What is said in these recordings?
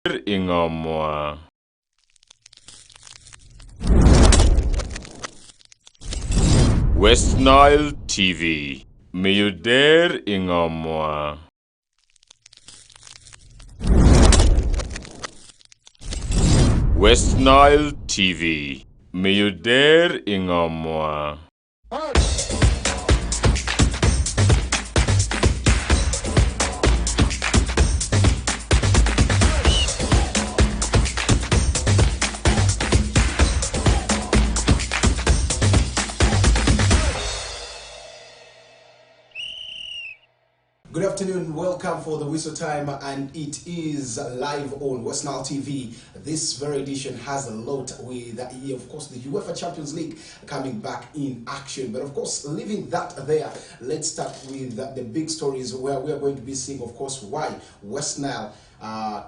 Ingamwa. West Nile TV. Miyuder Ingamwa. West Nile TV. Miyuder Ingamwa. Good afternoon, welcome for the whistle time, and it is live on West Nile TV. This very edition has a lot with, of course, the UEFA Champions League coming back in action. But of course, leaving that there, let's start with the big stories where we are going to be seeing, of course, why West Nile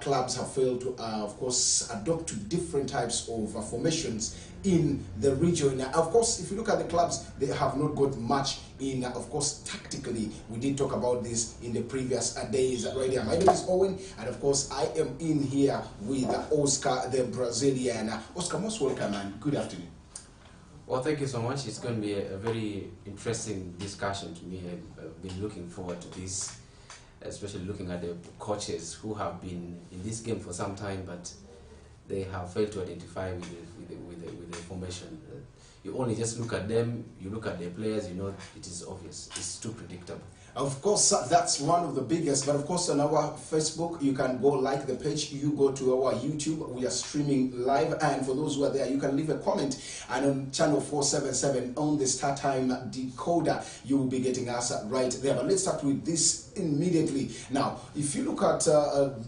clubs have failed to, of course, adopt to different types of formations in the region. Of course, if you look at the clubs, they have not got much in, of course, tactically. We did talk about this in the previous days right here. My name is Owen, and of course, I am in here with Oscar, the Brazilian. Oscar, most welcome and good afternoon. Well, thank you so much. It's going to be a very interesting discussion to me. I've been looking forward to this, especially looking at the coaches who have been in this game for some time, but they have failed to identify with the formation. You only just look at them, you look at their players, you know it is obvious. It's too predictable. Of course, that's one of the biggest, but of course on our Facebook, you can go like the page, you go to our YouTube, we are streaming live, and for those who are there, you can leave a comment, and on channel 477 on the Start Time decoder, you will be getting us right there. But let's start with this immediately. Now, if you look at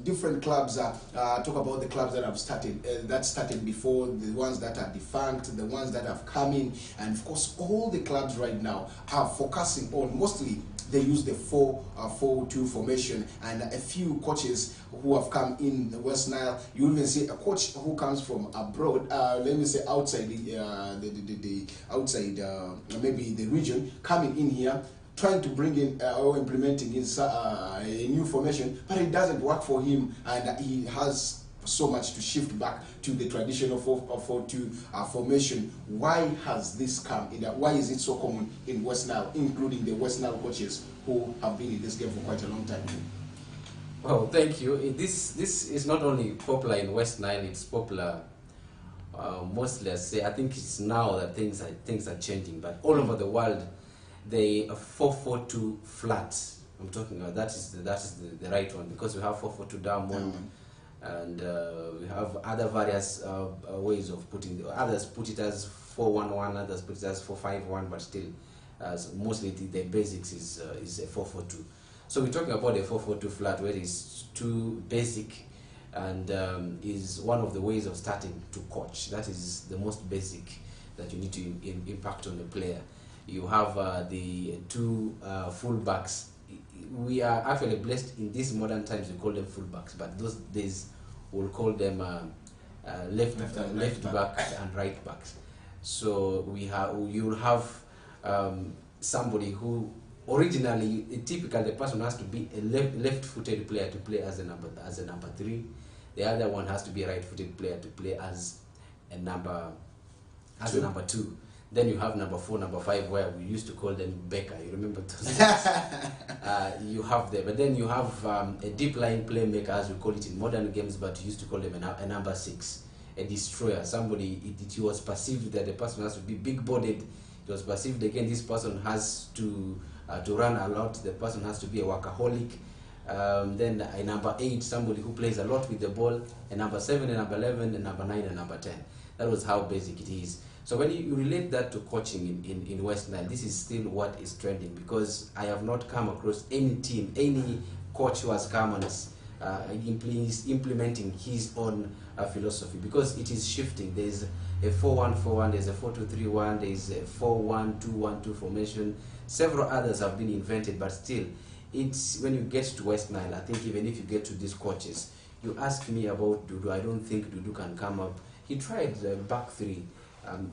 different clubs, talk about the clubs that have started before, the ones that are defunct, the ones that have come in, and of course, all the clubs right now are focusing on mostly they use the 4-4-2 formation, and a few coaches who have come in the West Nile. You even see a coach who comes from abroad, let me say outside maybe the region, coming in here, trying to bring in or implementing a new formation, but it doesn't work for him, and he has so much to shift back to the traditional 4-4-2 formation. Why has this come in? Why is it so common in West Nile, including the West Nile coaches who have been in this game for quite a long time? Well, thank you. This is not only popular in West Nile; it's popular mostly. I think it's now that things are changing, but all over the world, they 4-4-2 flat. I'm talking about that is the right one, because we have 4-4-2 diamond. And we have other various ways of putting it. Others put it as 4-1-1, others put it as 4-5-1, but still, mostly the basics is a 4-4-2. So we're talking about a 4-4-2 flat, where it's too basic, and is one of the ways of starting to coach. That is the most basic that you need to impact on the player. You have the two fullbacks. We are actually blessed in these modern times, we call them fullbacks, but those days we'll call them left backs and right backs. So you'll have somebody who originally, typically the person has to be a left-footed player to play as a number 3. The other one has to be a right-footed player to play as a number 2. Then you have number 4, number 5, where we used to call them Becker. You remember those days? You have there, but then you have a deep line playmaker, as we call it in modern games, but you used to call them a number 6, a destroyer. Somebody, it was perceived that the person has to be big-bodied. It was perceived again, this person has to run a lot. The person has to be a workaholic. Then a number 8, somebody who plays a lot with the ball. A number 7, a number 11, a number 9, and number 10. That was how basic it is. So when you relate that to coaching in West Nile, this is still what is trending, because I have not come across any team, any coach who has come and is implementing his own philosophy, because it is shifting. There's a 4-1-4-1, there's a 4-2-3-1, there's a 4-1-2-1-2 formation. Several others have been invented, but still, it's when you get to West Nile, I think even if you get to these coaches, you ask me about Dudu, I don't think Dudu can come up. He tried back 3.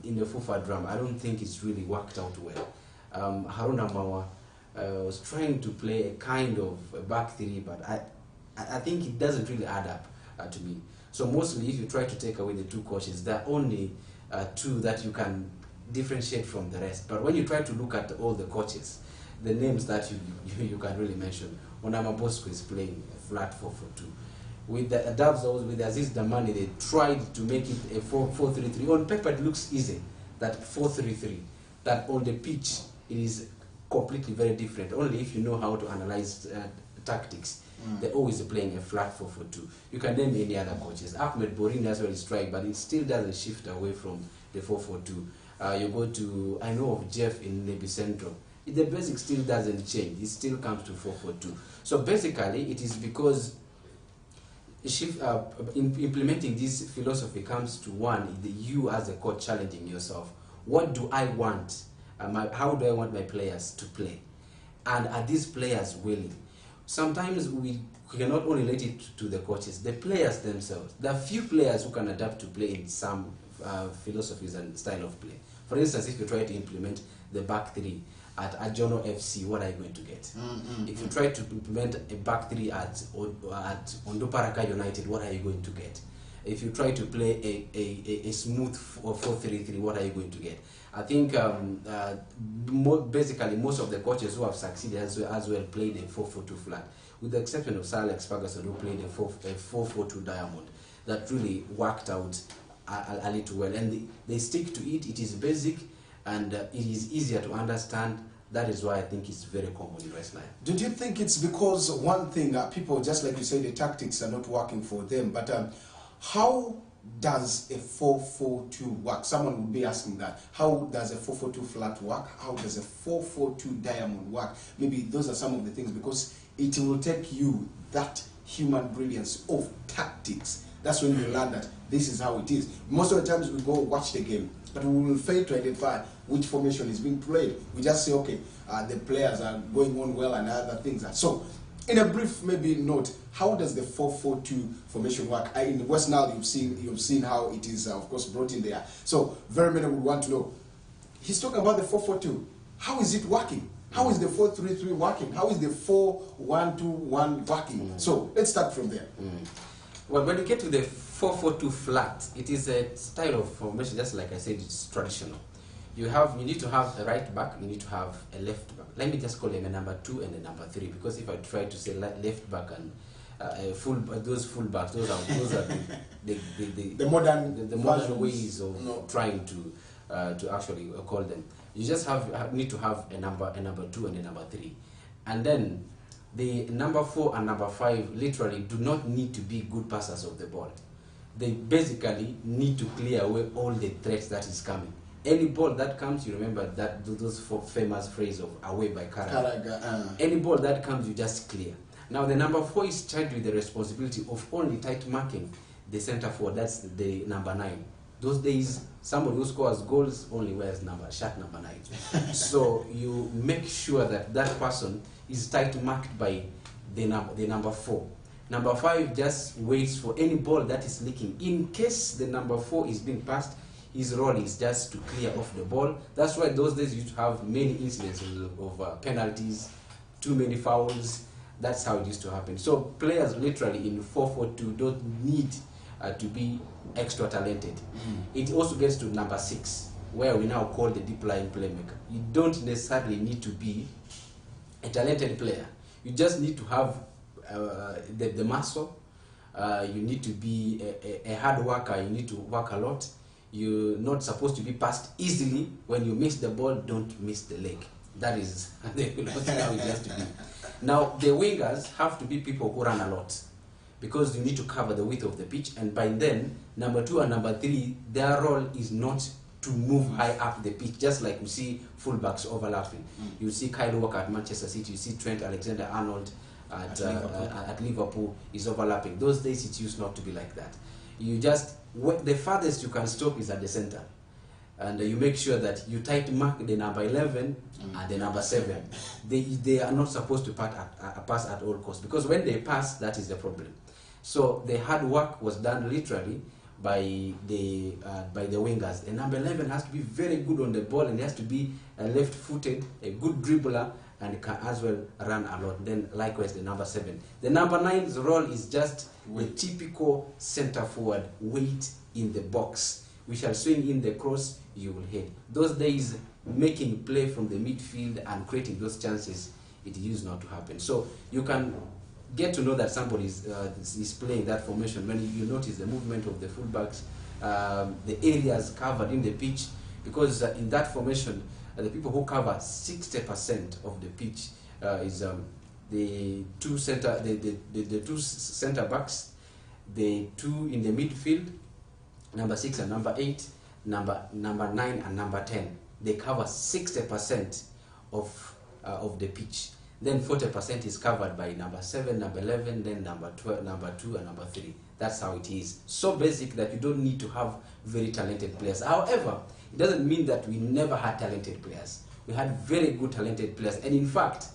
In the Fufa drum, I don't think it's really worked out well. Haruna Mawa was trying to play a kind of a back 3, but I think it doesn't really add up. to me. So mostly, if you try to take away the two coaches, there are only two that you can differentiate from the rest. But when you try to look at all the coaches, the names that you can really mention, Onama Bosco is playing a flat 4-4-2. With the Adabs, with Aziz Damani, they tried to make it a 4-4-3-3. On paper, it looks easy, that 4-3-3. That on the pitch, it is completely very different. Only if you know how to analyze tactics. They're always playing a flat 4-4-2. You can name any other coaches. Ahmed Borini as well is strike, but it still doesn't shift away from the 4-4-2. You go to, I know of Jeff in Nebi Central. The basic still doesn't change. It still comes to 4-4-2. So basically, it is because implementing this philosophy comes to one, you as a coach challenging yourself. What do I want? How do I want my players to play? And are these players willing? Sometimes we cannot only relate it to the coaches, the players themselves. There are few players who can adapt to play in some philosophies and style of play. For instance, if you try to implement the back three at Ajono FC, what are you going to get? If you try to implement a back three at Ondoparaka United, what are you going to get? If you try to play a smooth 4-3-3, what are you going to get? I think basically most of the coaches who have succeeded as well played a 4-4-2 flat, with the exception of Sir Alex Ferguson, who played a 4-4-2 diamond that really worked out a little well. And they stick to it. It is basic and it is easier to understand. That is why I think it's very common in West Nile. Do you think it's because one thing, people, just like you say, the tactics are not working for them, but how does a 4-4-2 work? Someone would be asking that. How does a 4-4-2 flat work? How does a 4-4-2 diamond work? Maybe those are some of the things, because it will take you that human brilliance of tactics. That's when you learn that this is how it is. Most of the times we go watch the game, but we will fail to identify which formation is being played. We just say, okay, the players are going on well and other things. So, in a brief maybe note, how does the 4-4-2 formation work? In West Nile, you've seen how it is, of course, brought in there. So, very many would want to know. He's talking about the 4-4-2. How is it working? How is the 4-3-3 working? How is the 4-1-2-1 working? So, let's start from there. Well, when you get to the 4-4-2 flat, it is a style of formation, just like I said, it's traditional. You need to have a right back, you need to have a left back. Let me just call them a number 2 and a number 3, because if I try to say left back and those full backs, those are the modern ways of trying to actually call them. You just need to have a number 2 and a number 3, and then the number 4 and number 5 literally do not need to be good passers of the ball. They basically need to clear away all the threats that is coming. Any ball that comes, you remember that those famous phrase of away by Karaga. Any ball that comes, you just clear. Now the number 4 is charged with the responsibility of only tight marking the center forward. That's the number 9. Those days, somebody who scores goals only wears shirt number 9. So you make sure that that person is tight marked by the number 4. Number 5 just waits for any ball that is leaking. In case the number 4 is being passed, his role is just to clear off the ball. That's why those days you used to have many incidents of penalties, too many fouls. That's how it used to happen. So players literally in 4-4-2 don't need to be extra talented. It also gets to number 6, where we now call the deep line playmaker. You don't necessarily need to be a talented player. You just need to have the muscle. You need to be a hard worker. You need to work a lot. You're not supposed to be passed easily. When you miss the ball, don't miss the leg. That is how it has to be. Now, the wingers have to be people who run a lot, because you need to cover the width of the pitch. And by then, number 2 and number 3, their role is not to move high up the pitch, just like you see fullbacks overlapping. You see Kyle Walker at Manchester City, you see Trent Alexander-Arnold at Liverpool is overlapping. Those days it used not to be like that. You just, the farthest you can stop is at the center, and you make sure that you tight mark the number 11 and the number 7. They are not supposed to pass at all costs, because when they pass, that is the problem. So the hard work was done literally by the wingers. The number 11 has to be very good on the ball, and he has to be left-footed, a good dribbler, and can as well run a lot. Then likewise the number 7. The number 9's role is just the typical center forward weight in the box. We shall swing in the cross, you will hit. Those days, making play from the midfield and creating those chances, it used not to happen. So you can get to know that somebody is playing that formation when you notice the movement of the fullbacks, the areas covered in the pitch, because in that formation, the people who cover 60% of the pitch is the two center backs, the two in the midfield, number 6 and number 8, number 9 and number 10. They cover 60% of the pitch. Then 40% is covered by number 7, number 11, then number 12, number 2, and number 3. That's how it is. So basic that you don't need to have very talented players. However, it doesn't mean that we never had talented players. We had very good talented players. And in fact,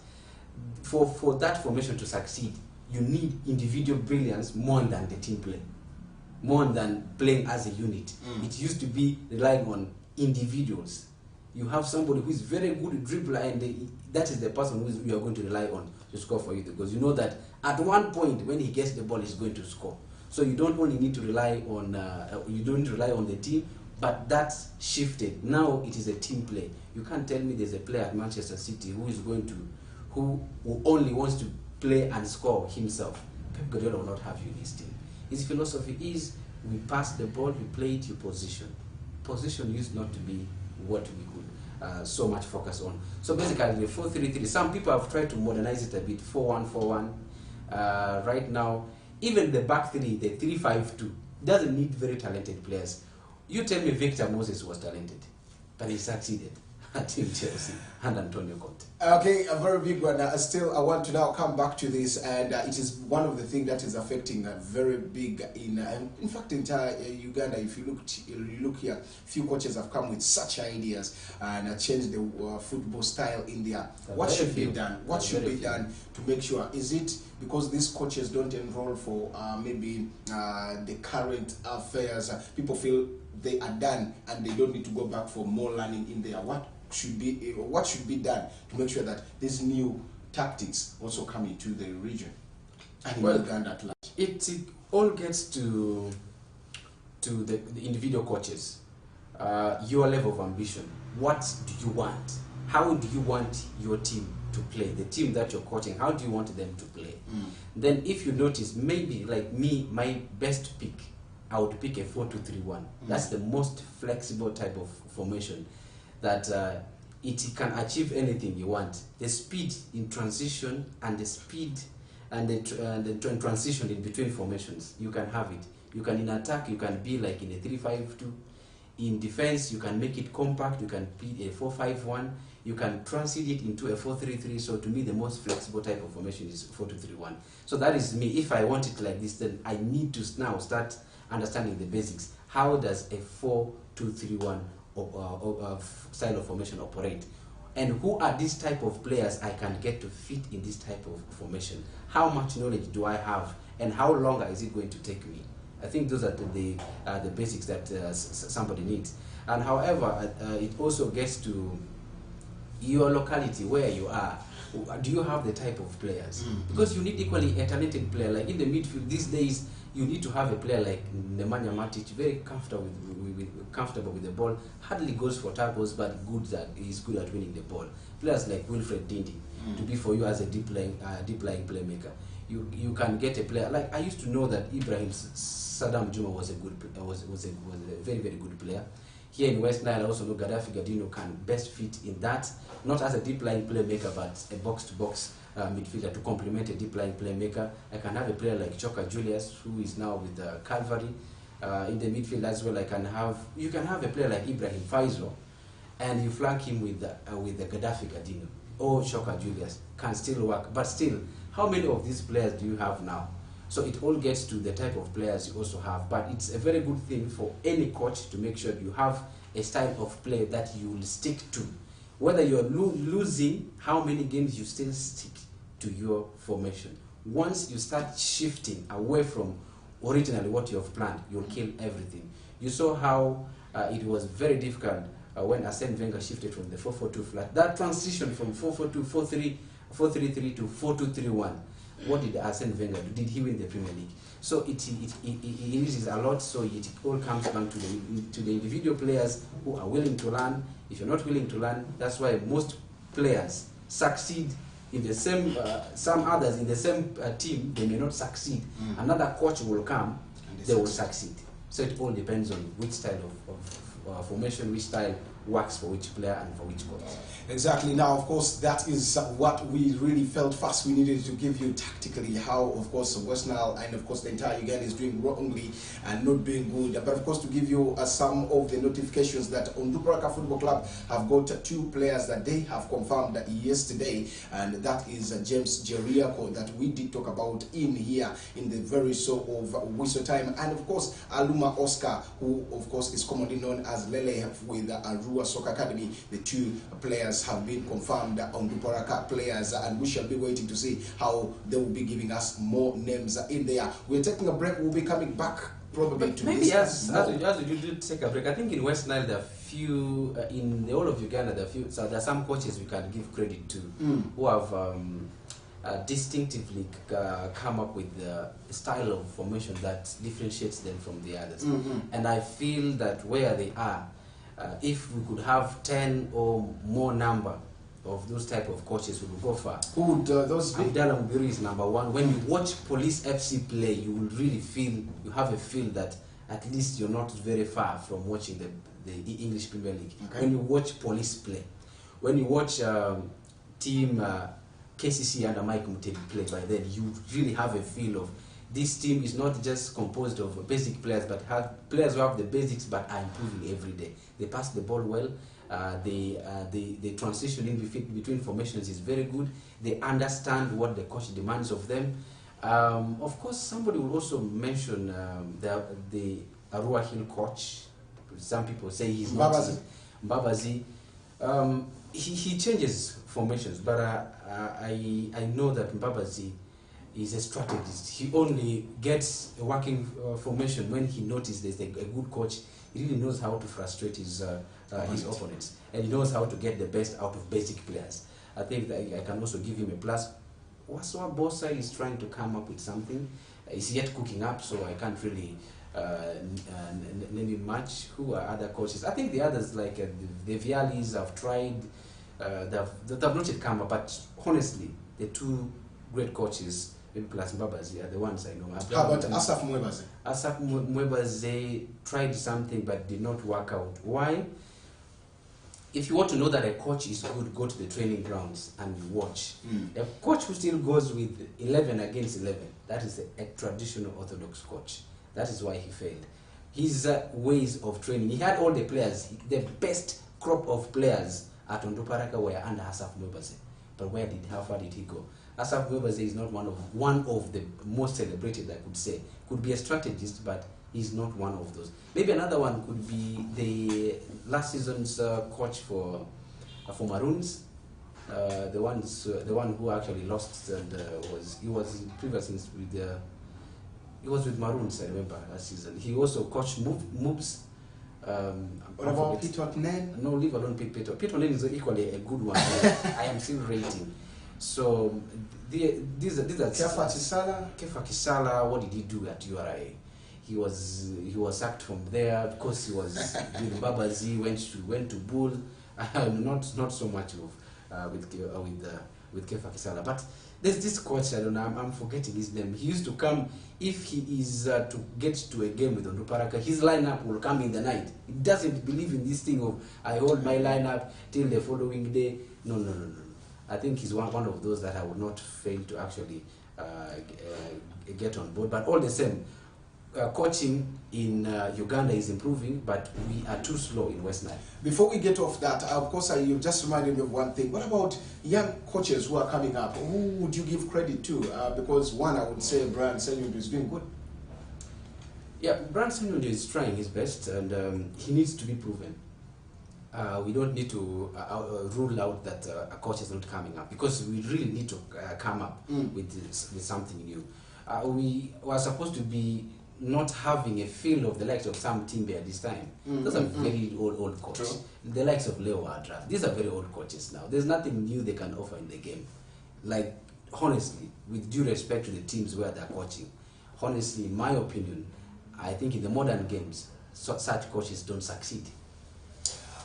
for that formation to succeed, you need individual brilliance more than the team play, more than playing as a unit. It used to be relying on individuals. You have somebody who is very good dribbler, and that is the person who you are going to rely on to score for you, because you know that at one point when he gets the ball, he's going to score. So you don't only need to rely on the team, but that's shifted. Now it is a team play. You can't tell me there's a player at Manchester City who only wants to play and score himself. Pep Guardiola will not have you in his team. His philosophy is we pass the ball, we play it, you position. Position used not to be what we could so much focus on. So basically the 4-3-3, some people have tried to modernize it a bit, 4-1-4-1. Right now, even the back three, the 3-5-2, doesn't need very talented players. You tell me Victor Moses was talented, but he succeeded at Team Chelsea and Antonio Conte. Okay, a very big one. Still, I want to now come back to this, and it is one of the things that is affecting very big in fact, entire Uganda. If you look here, few coaches have come with such ideas and changed the football style in there. What should be done? What should be done to make sure? Is it because these coaches don't enroll for maybe the current affairs? People feel they are done and they don't need to go back for more learning in there. What should be done to make sure that these new tactics also come into the region and Uganda at large? It all gets to the individual coaches, your level of ambition. What do you want? How do you want your team to play? The team that you're coaching, how do you want them to play? Then if you notice, maybe like me, my best pick, I would pick a 4-2-3-1. That's the most flexible type of formation that it can achieve anything you want. The speed in transition and the speed and the transition in between formations, you can have it. You can in attack, you can be like in a 3-5-2. In defense, you can make it compact. You can be a 4-5-1. You can transit it into a 4-3-3. So to me, the most flexible type of formation is 4-2-3-1. So that is me. If I want it like this, then I need to now start understanding the basics. How does a 4-2-3-1 style of formation operate? And who are these type of players I can get to fit in this type of formation? How much knowledge do I have? And how long is it going to take me? I think those are the basics that somebody needs. And however, it also gets to your locality, where you are. Do you have the type of players? Because you need equally a talented player. Like in the midfield these days, you need to have a player like Nemanja Matic, very comfortable with the ball, hardly goes for tackles, but he's good at winning the ball. Players like Wilfred Dindi to be for you as a deep lying playmaker. You can get a player like, I used to know that Ibrahim Saddam Juma was a very, very good player. Here in West Nile, I also know Gaddafi Gadino can best fit in that, not as a deep lying playmaker, but a box-to-box midfielder to complement a deep lying playmaker. I can have a player like Choka Julius, who is now with Calvary in the midfield as well. You can have a player like Ibrahim Faisal, and you flank him with the Gaddafi Gadino or Choka Julius, can still work. But still, how many of these players do you have now? So it all gets to the type of players you also have. But it's a very good thing for any coach to make sure you have a style of play that you will stick to. Whether you're losing, how many games you still stick to your formation. Once you start shifting away from originally what you have planned, you'll kill everything. You saw how it was very difficult when Arsene Wenger shifted from the 4-4-2 flat. That transition from 4-4-2, 4-3-3 to 4-2-3-1. What did Arsene Wenger do? Did he win the Premier League? So it uses a lot. So it all comes down to the individual players who are willing to learn. If you're not willing to learn, that's why most players succeed in the same. Some others in the same team, they may not succeed. Another coach will come, they will succeed. So it all depends on which style of formation, which style works for which player and for which coach. Exactly. Now, of course, that is what we really felt first. We needed to give you tactically how, of course, West Nile and, of course, the entire Uganda is doing wrongly and not doing good. But, of course, to give you some of the notifications that Onduparaka Football Club have got 2 players that they have confirmed yesterday, and that is James Jeriako that we did talk about in here in the very show of Whistle Time, and, of course, Aluma Oscar, who, of course, is commonly known as Lele with Arua Soccer Academy. The 2 players have been confirmed on the Duparaka players, and we shall be waiting to see how they will be giving us more names in there. We're taking a break. We'll be coming back probably to maybe this. as we do take a break. I think in West Nile there are few, in the whole of Uganda there are few. So there are some coaches we can give credit to who have distinctively come up with the style of formation that differentiates them from the others. And I feel that where they are, if we could have 10 or more number of those type of coaches, we would go far. Who would those be? Abdallah Mbiri is number 1. When you watch Police FC play, you will really feel, you have a feel that at least you're not very far from watching the English Premier League. Okay. When you watch Police play, when you watch team KCC under Mike Mutebi play, by then you really have a feel of this team is not just composed of basic players, but have players who have the basics but are improving every day. They pass the ball well. The transition in between formations is very good. They understand what the coach demands of them. Of course, somebody will also mention the Arua Hill coach. Some people say he's not Mbabazi. He changes formations, but I know that Mbabazi is a strategist. He only gets a working formation when he notices there's a good coach. He really knows how to frustrate his opponents, and he knows how to get the best out of basic players. I think that I can also give him a plus. Waswa Bosa is trying to come up with something. He's yet cooking up, so I can't really name him much. Who are other coaches? I think the others, like the Vialis, have tried. They've not yet come up, but honestly, the 2 great coaches, maybe plus Mbabazi, are the ones I know. How about Asaf Mwebaze? Asaf Mwebaze tried something but did not work out. Why? If you want to know that a coach is good, go to the training grounds and watch. A coach who still goes with 11 against 11, that is a traditional orthodox coach. That is why he failed. His ways of training, he had all the players, the best crop of players at Onduparaka were under Asaf Mwebaze. But how far did he go? Asaf Mwebaze is not one of the most celebrated, I could say. Could be a strategist, but he's not one of those. Maybe another one could be the last season's coach for Maroons, the one who actually lost and he was previously with Maroons. I remember last season. He also coached Moves. What about Peter Nen? No, leave alone Peter. Peter Nen is equally a good one. I am still rating. So these are Kefa Kisala. What did he do at URI? He was sacked from there because he was with Babazi. Went to Bull. Not so much of with Kefa Kisala, but there's this coach. I don't know. I'm forgetting his name. He used to come if he is to get to a game with Onduparaka. His lineup will come in the night. He doesn't believe in this thing of I hold my lineup till the following day. No. I think he's one of those that I would not fail to actually get on board. But all the same, coaching in Uganda is improving, but we are too slow in West Nile. Before we get off that, of course, you just reminded me of one thing. What about young coaches who are coming up? Who would you give credit to? Because one, I would say Brian Senyundo is doing good. Yeah, Brian Senyundo is trying his best, and he needs to be proven. We don't need to rule out that a coach is not coming up, because we really need to come up with something new. We were supposed to be not having a feel of the likes of Sam Timbe at this time. Those are very old coaches. True. The likes of Leo Adra. These are very old coaches now. There's nothing new they can offer in the game. Like, honestly, with due respect to the teams where they're coaching, honestly, in my opinion, I think in the modern games, such coaches don't succeed.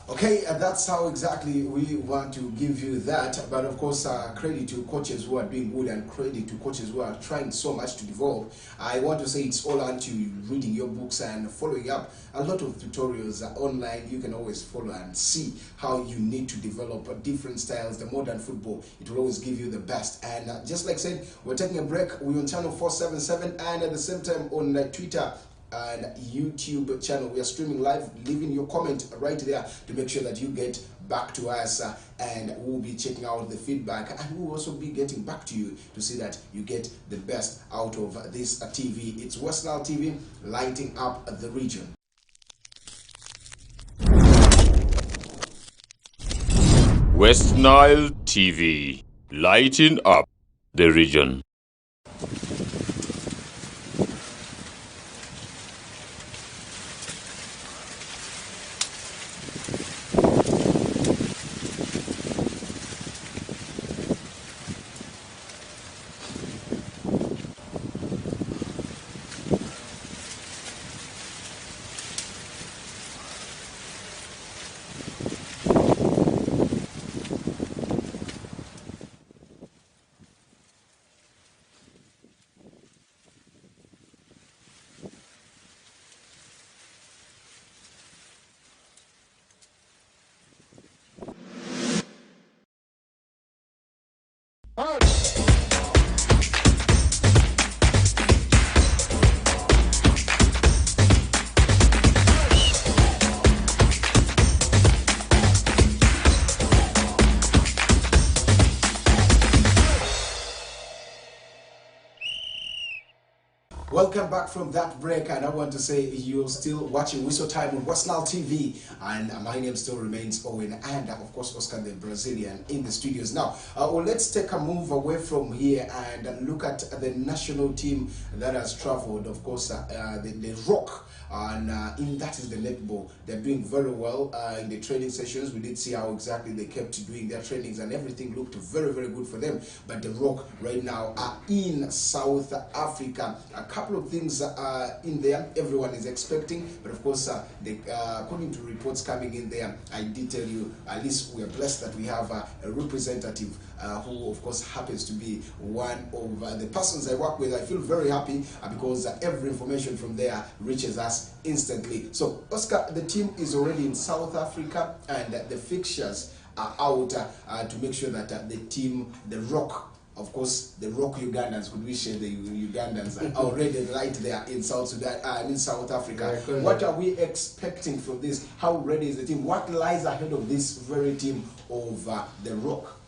Okay, that's how exactly we want to give you that. But of course, credit to coaches who are doing good and credit to coaches who are trying so much to develop. I want to say it's all on to reading your books and following up a lot of tutorials online. You can always follow and see how you need to develop different styles. The modern football, it will always give you the best. And just like I said, we're taking a break. We're on channel 477 and at the same time on Twitter and YouTube channel. We are streaming live. Leaving your comment right there to make sure that you get back to us, and we'll be checking out the feedback, and we'll also be getting back to you to see that you get the best out of this TV. It's West Nile TV, lighting up the region. West Nile TV, lighting up the region. Welcome back from that break, and I want to say you're still watching Whistle Time on West Nile TV, and my name still remains Owen, and of course Oscar the Brazilian in the studios. Now, well, let's take a move away from here and look at the national team that has traveled. Of course, the Rock, and in that is the netball. They're doing very well in the training sessions. We did see how exactly they kept doing their trainings, and everything looked very, very good for them. But the Rock right now are in South Africa. A couple of things in there everyone is expecting, but of course according to reports coming in there, I did tell you at least we are blessed that we have a representative who of course happens to be one of the persons I work with. I feel very happy because every information from there reaches us instantly. So Oscar, the team is already in South Africa, and the fixtures are out to make sure that the team, the Rock, of course, the Rock Ugandans, could we say the Ugandans, are already right there in South Sudan, in South Africa. Yeah, what are we expecting from this? How ready is the team? What lies ahead of this very team of the Rock?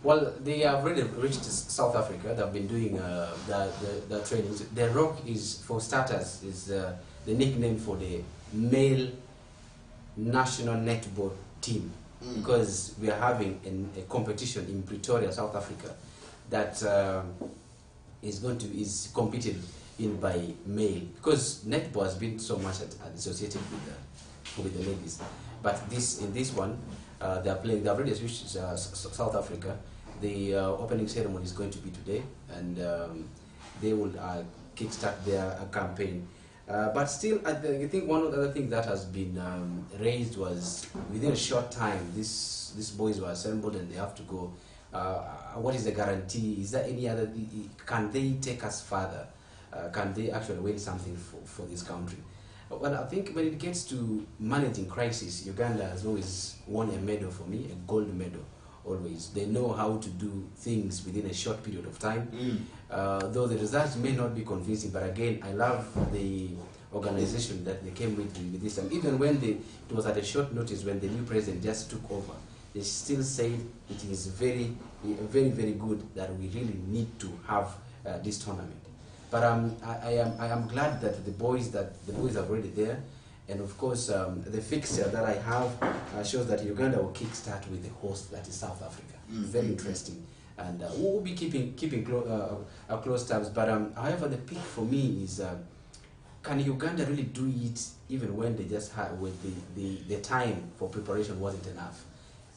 Well, they have already reached South Africa. They've been doing the trainings. The Rock is, for starters, is the nickname for the male national netball team, because we are having a competition in Pretoria, South Africa, that is competed in by male, because netball has been so much associated with the ladies. But in this one, they are playing. They have already switched to South Africa. The opening ceremony is going to be today, and they will kickstart their campaign. But still, I think one of the other things that has been raised was, within a short time, these boys were assembled and they have to go. What is the guarantee? Is there any other? Can they take us further? Can they actually win something for this country? Well, I think when it gets to managing crisis, Uganda has always won a medal for me, a gold medal. Always, they know how to do things within a short period of time. Though the results may not be convincing, but again, I love the organization that they came with this time. Even when it was at a short notice, when the new president just took over, they still said it is very, very good that we really need to have this tournament. But I am glad that the boys are already there. And of course, the fixture that I have shows that Uganda will kickstart with the host, that is South Africa. Very interesting, and we'll be keeping close tabs. But however, the pick for me is, can Uganda really do it even when they just had with the time for preparation wasn't enough?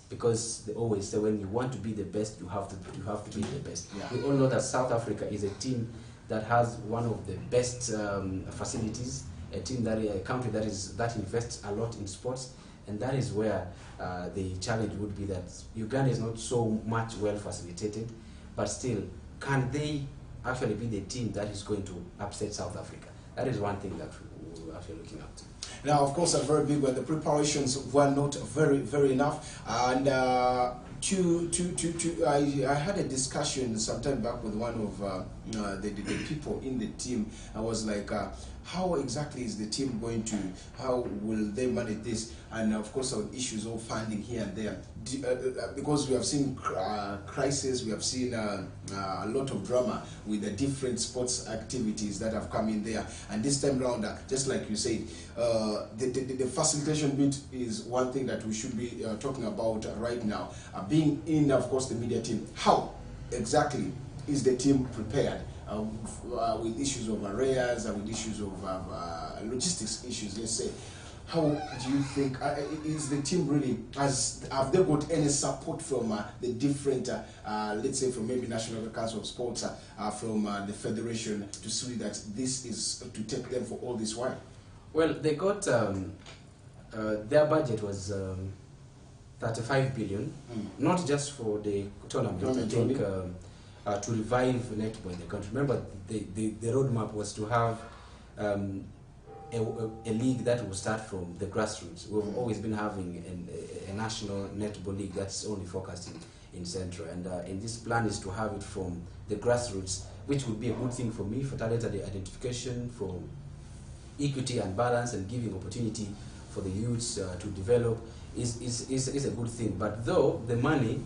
Because they always say when you want to be the best, you have to be the best. Yeah. We all know that South Africa is a team that has one of the best facilities, a country that invests a lot in sports, and that is where the challenge would be that Uganda is not so much well facilitated, but still, can they actually be the team that is going to upset South Africa? That is one thing that we're actually looking at. Now, of course, a very big one. The preparations were not very enough, and I had a discussion sometime back with one of the people in the team. I was like, how exactly is the team going to, how will they manage this? And of course, our issues of funding here and there, because we have seen crisis, we have seen a lot of drama with the different sports activities that have come in there. And this time round, just like you said, the facilitation bit is one thing that we should be talking about right now. Being in, of course, the media team, how exactly is the team prepared with issues of arrears, with issues of logistics issues, let's say? How do you think, is the team really, have they got any support from the different, let's say from maybe National Council of Sports, from the Federation, to see that this is to take them for all this while? Well, they got, their budget was 35 billion, not just for the tournament, I think to revive netball in the country. Remember, the roadmap was to have a league that will start from the grassroots. We've always been having a national netball league that's only focused in Central, and in this plan is to have it from the grassroots, which would be a good thing for me, for talent identification, for equity and balance, and giving opportunity for the youths to develop is a good thing. But though the money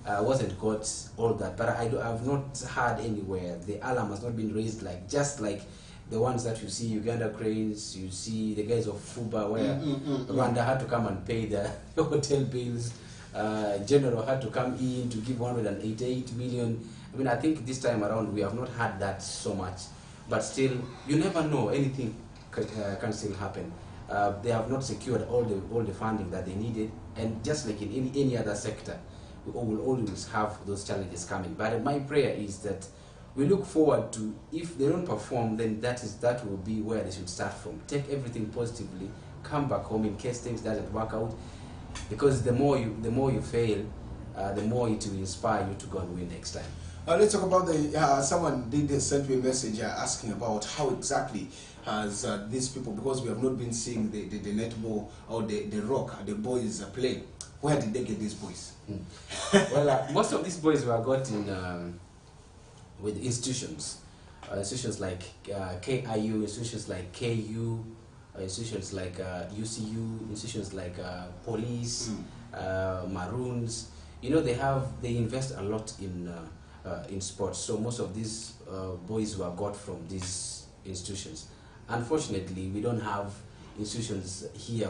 wasn't got all that, but I've not heard anywhere the alarm has not been raised, like just like the ones that you see Uganda Cranes, you see the guys of FUBA, where Rwanda had to come and pay the hotel bills. General had to come in to give 188 million. I mean, I think this time around we have not had that so much, but still, you never know, anything can still happen. They have not secured all the funding that they needed, and just like in any other sector, we will always have those challenges coming. But my prayer is that we look forward to, if they don't perform, then that will be where they should start from. Take everything positively, come back home in case things doesn't work out, because the more you fail, the more it will inspire you to go and win next time. Let's talk about the, someone did send me a message asking about how exactly has these people, because we have not been seeing the netball or the rock, the boys play. Where did they get these boys? Well, most of these boys were got in with institutions like KIU, institutions like KU, institutions like UCU, institutions like police, Maroons. You know, they invest a lot in sports. So most of these boys were got from these institutions. Unfortunately, we don't have institutions here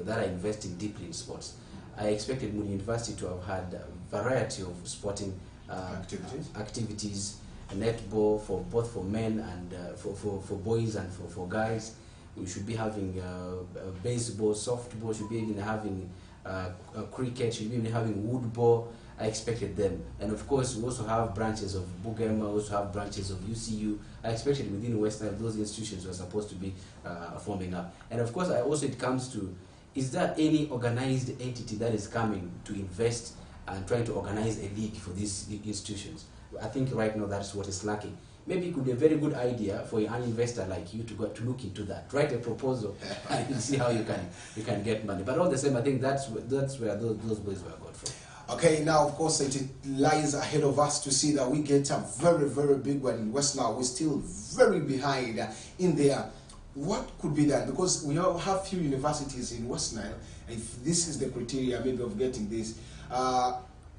that are investing deeply in sports. I expected Moody University to have had a variety of sporting activities, netball for both for men and for boys and for guys. We should be having baseball, softball, should be even having cricket, should be even having woodball. I expected them. And of course, we also have branches of Bugema, we also have branches of UCU. I expected within West Nile, those institutions were supposed to be forming up. And of course, it comes to, is there any organized entity that is coming to invest and trying to organize a league for these institutions? I think right now that's what is lacking. Maybe it could be a very good idea for an investor like you to look into that. Write a proposal and see how you can get money. But all the same, I think that's where those boys were got from. Okay, now of course it lies ahead of us to see that we get a very big one in West Nile. We're still very behind in there. What could be done? Because we have few universities in West Nile. If this is the criteria maybe of getting this,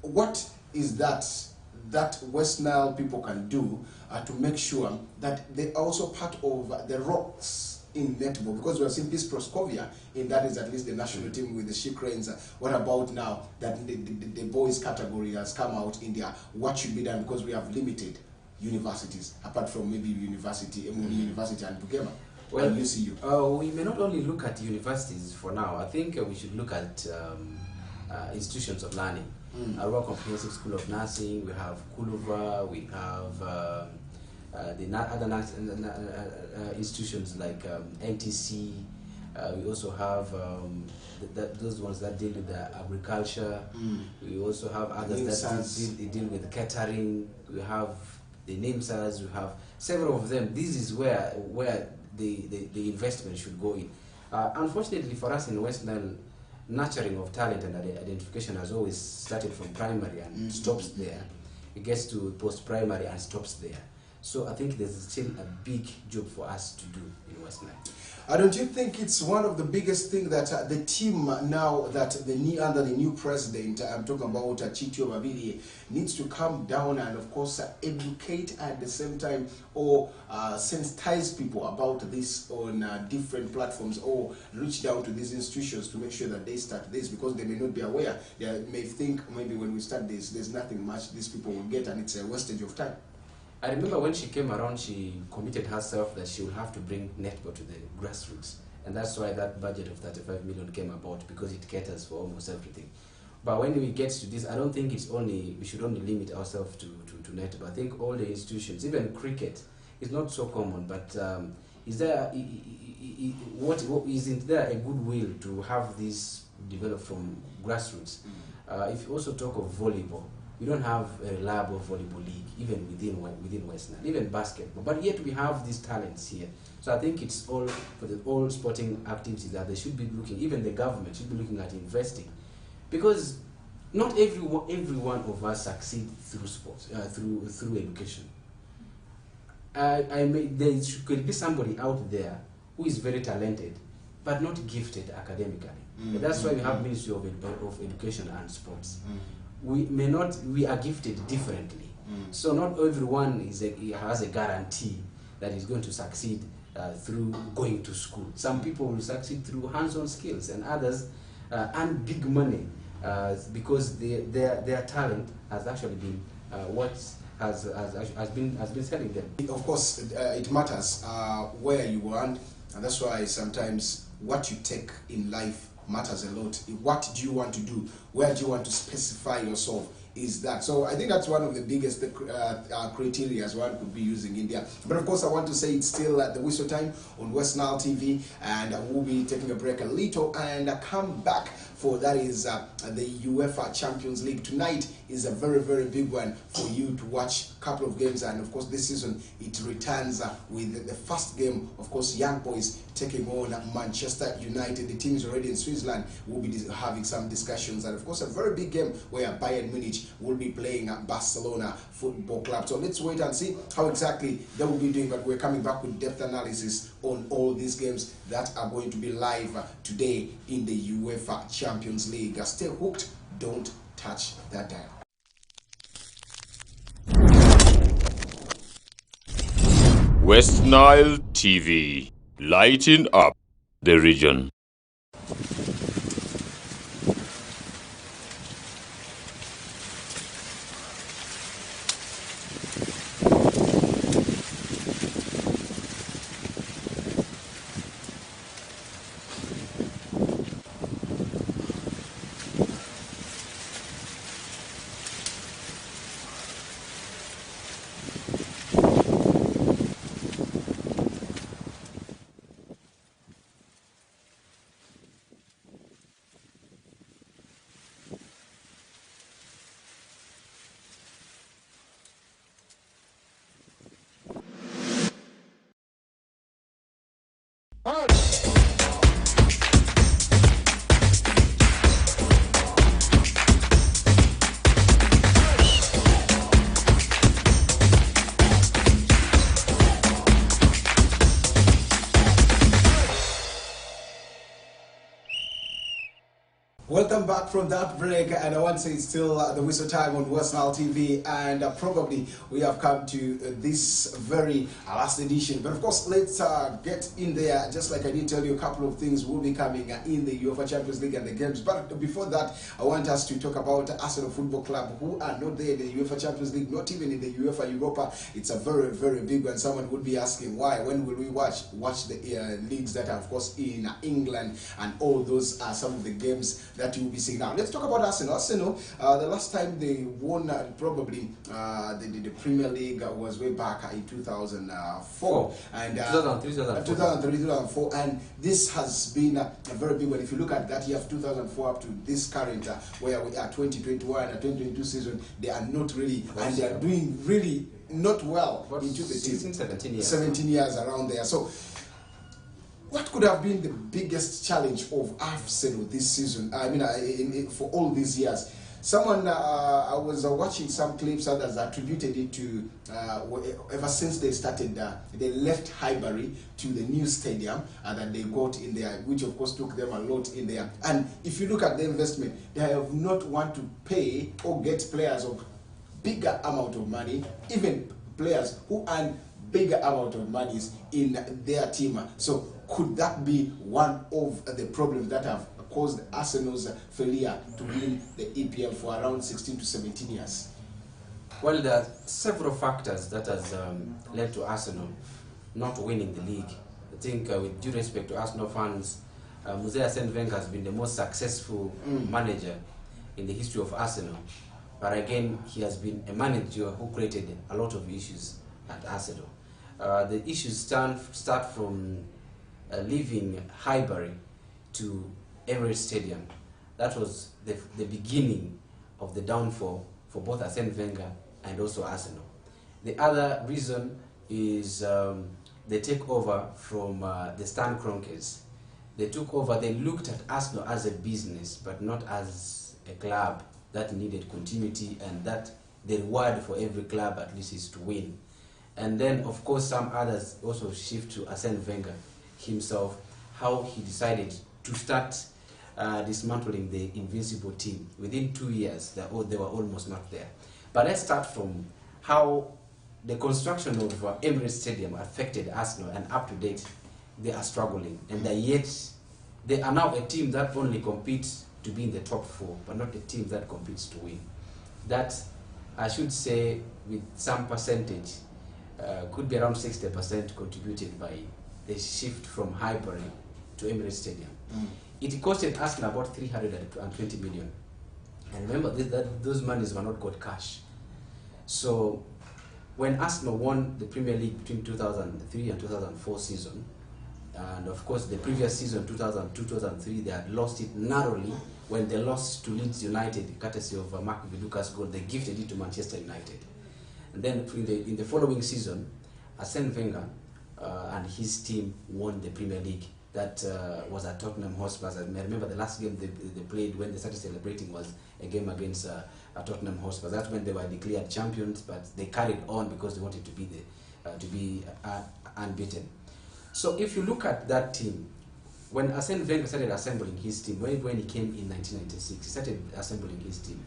what is that West Nile people can do to make sure that they are also part of the rocks in netball? Because we have seen Peace Proscovia, in that is at least the national team with the She Cranes. What about now that the boys category has come out in there? What should be done? Because we have limited universities, apart from maybe University and Bugema. Well, UCU. We may not only look at universities for now. I think we should look at institutions of learning. Our Comprehensive School of Nursing, we have Kuluva, we have institutions like NTC. We also have those ones that deal with the agriculture. We also have others that deal with catering. We have the NIMSAs. We have several of them. This is where the investment should go in. Unfortunately for us in West Nile, nurturing of talent and identification has always started from primary and stops there. It gets to post-primary and stops there. So I think there's still a big job for us to do in West Nile. Don't you think it's one of the biggest things that the team now that under the new president, I'm talking about Chitio Babili, needs to come down and of course educate at the same time, or sensitize people about this on different platforms, or reach down to these institutions to make sure that they start this, because they may not be aware. They may think maybe when we start this, there's nothing much these people will get and it's a wastage of time. I remember when she came around, she committed herself that she will have to bring netball to the grassroots. And that's why that budget of 35 million came about, because it caters for almost everything. But when we get to this, I don't think we should only limit ourselves to netball. I think all the institutions, even cricket, is not so common, but isn't there a goodwill to have this develop from grassroots? If you also talk of volleyball, we don't have a reliable volleyball league, even within West Nile, even basketball. But yet we have these talents here. So I think it's all for all sporting activities that they should be looking, even the government should be looking at investing. Because not every one of us succeed through sports, through education. There could be somebody out there who is very talented, but not gifted academically. That's why we have Ministry of Education and Sports. We are gifted differently. So not everyone has a guarantee that is going to succeed through going to school. Some people will succeed through hands-on skills, and others earn big money because their talent has actually been what has been selling them. Of course, it matters where you earn, and that's why sometimes what you take in life matters a lot. What do you want to do? Where do you want to specify yourself? Is that so? I think that's one of the biggest criteria as one could be using in there. But of course, I want to say it's still at the whistle time on West Nile TV, and we'll be taking a break a little and come back for that is the UEFA Champions League. Tonight is a very, very big one for you to watch a couple of games, and of course this season it returns with the first game, of course, Young Boys taking on Manchester United. The team is already in Switzerland. We'll be having some discussions, and of course a very big game where Bayern Munich will be playing at Barcelona Football Club. So let's wait and see how exactly they will be doing, but we're coming back with depth analysis on all these games that are going to be live today in the UEFA Champions League. Stay hooked, don't touch that dial. West Nile TV, lighting up the region. Welcome back from that break, and I want to say it's still the whistle time on West Nile TV, and probably we have come to this very last edition. But of course, let's get in there. Just like I did tell you, a couple of things will be coming in the UEFA Champions League and the games. But before that, I want us to talk about Arsenal Football Club, who are not there in the UEFA Champions League, not even in the UEFA Europa. It's a very, very big one. Someone would be asking why. When will we watch the leagues that are, of course, in England, and all those are some of the games that you will be seeing now. Let's talk about Arsenal. Arsenal, the last time they won probably the Premier League was way back in 2004 and 2003, 2004, and this has been a very big one. If you look at that year of 2004 up to this current where we are 2021 and 2022 season, they are not really, and they are doing really not well into the 16, 17 years. 17 years around there. So what could have been the biggest challenge of Arsenal this season? I mean, for all these years. Someone, I was watching some clips, others attributed it to ever since they started, they left Highbury to the new stadium that they got in there, which of course took them a lot in there. And if you look at the investment, they have not want to pay or get players of bigger amount of money, even players who earn bigger amount of monies in their team. So could that be one of the problems that have caused Arsenal's failure to win the EPL for around 16 to 17 years? Well, there are several factors that has led to Arsenal not winning the league. I think with due respect to Arsenal fans, Arsene Wenger has been the most successful manager in the history of Arsenal. But again, he has been a manager who created a lot of issues at Arsenal. The issues start from leaving Highbury to Emirates Stadium. That was the beginning of the downfall for both Arsene Wenger and also Arsenal. The other reason is the takeover from the Stan Kroenkes. They took over, they looked at Arsenal as a business, but not as a club that needed continuity, and that the reward for every club at least is to win. And then, of course, some others also shift to Arsene Wenger himself, how he decided to start dismantling the invincible team. Within 2 years, they were almost not there. But let's start from how the construction of Emirates Stadium affected Arsenal, and up to date, they are struggling. And they are now a team that only competes to be in the top 4, but not a team that competes to win. That, I should say, with some percentage, could be around 60% contributed by the shift from Highbury to Emirates Stadium. It costed Arsenal about 320 million. And remember that those monies were not got cash. So when Arsenal won the Premier League between 2003 and 2004 season, and of course the previous season, 2002-2003, they had lost it narrowly when they lost to Leeds United, courtesy of Mark Viduka's goal. They gifted it to Manchester United. And then in the following season, Arsene Wenger and his team won the Premier League. That was at Tottenham Hotspur. I remember the last game they played when they started celebrating was a game against Tottenham Hotspur. That's when they were declared champions, but they carried on because they wanted to be unbeaten. So if you look at that team, when Arsene Wenger started assembling his team, when he came in 1996, he started assembling his team.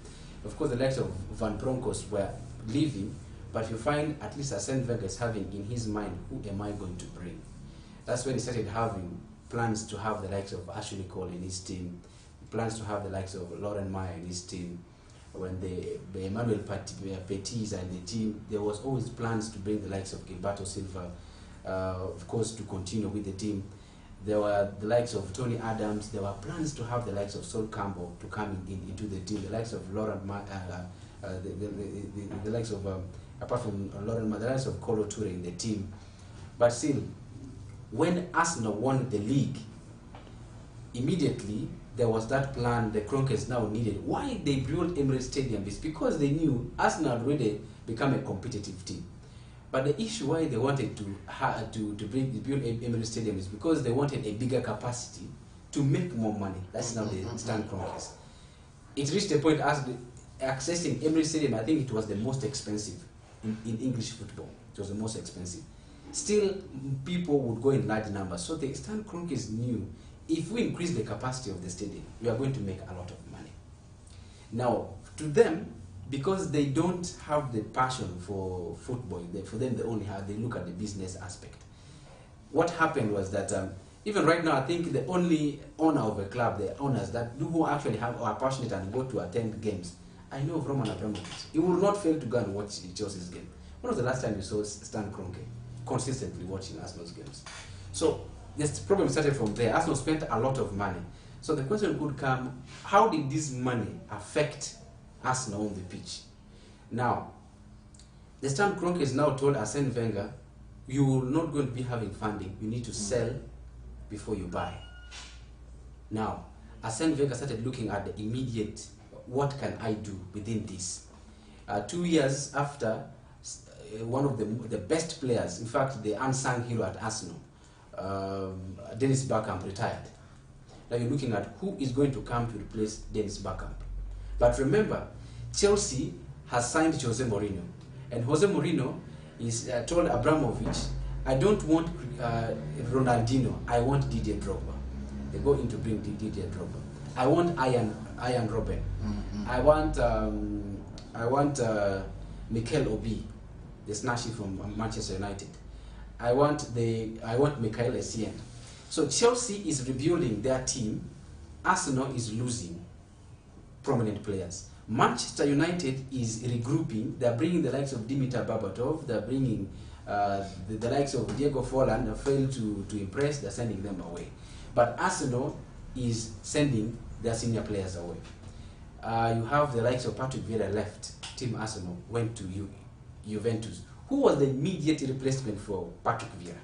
Of course, the likes of Van Bronckhorst were leaving, but you find at least Arsene Wenger is having in his mind, who am I going to bring? That's when he started having plans to have the likes of Ashley Cole in his team, plans to have the likes of Lauren Meyer in his team. When the Emmanuel Petit and the team, there was always plans to bring the likes of Gilberto Silva, of course, to continue with the team. There were the likes of Tony Adams. There were plans to have the likes of Sol Campbell to come into the team, the likes of Lauren Meyer, the likes of, apart from Lauren Meyer, the likes of Kolo Toure in the team. But still, when Arsenal won the league, immediately there was that plan the Kroenkes now needed. Why they built Emirates Stadium is because they knew Arsenal had already become a competitive team. But the issue why they wanted to build Emirates Stadium is because they wanted a bigger capacity to make more money. That's now the Stan Kroenkes. It reached a point as accessing Emirates Stadium, I think it was the most expensive in English football. It was the most expensive. Still, people would go in large numbers. So the Stan Kroenkes knew, if we increase the capacity of the stadium, we are going to make a lot of money. Now, to them, because they don't have the passion for football, for them they look at the business aspect. What happened was that even right now, I think the only owner of a club, the owners who actually are passionate and go to attend games, I know of Roman Abramovich. He will not fail to go and watch Chelsea's game. When was the last time you saw Stan Kroenke consistently watching Arsenal's games? So this problem started from there. Arsenal spent a lot of money. So the question could come, how did this money affect Arsenal on the pitch? Now, the Stan Kroenke has now told Arsene Wenger, you will not going to be having funding. You need to sell before you buy. Now, Arsene Wenger started looking at the immediate, what can I do within this? 2 years after, one of the best players, in fact, the unsung hero at Arsenal, Dennis Bergkamp, retired. Now you're looking at who is going to come to replace Dennis Bergkamp. But remember, Chelsea has signed Jose Mourinho. And Jose Mourinho is told Abramovich, I don't want Ronaldinho, I want Didier Drogba. They go in to bring Didier Drogba. I want Ian Robben. I want Mikel Obi, the snatchy from Manchester United. I want Michael Essien. So Chelsea is rebuilding their team. Arsenal is losing prominent players. Manchester United is regrouping. They're bringing the likes of Dimitar Berbatov. They're bringing the likes of Diego Forlan. Failed to impress. They're sending them away. But Arsenal is sending their senior players away. You have the likes of Patrick Vieira left. Team Arsenal went to Juventus. Who was the immediate replacement for Patrick Vieira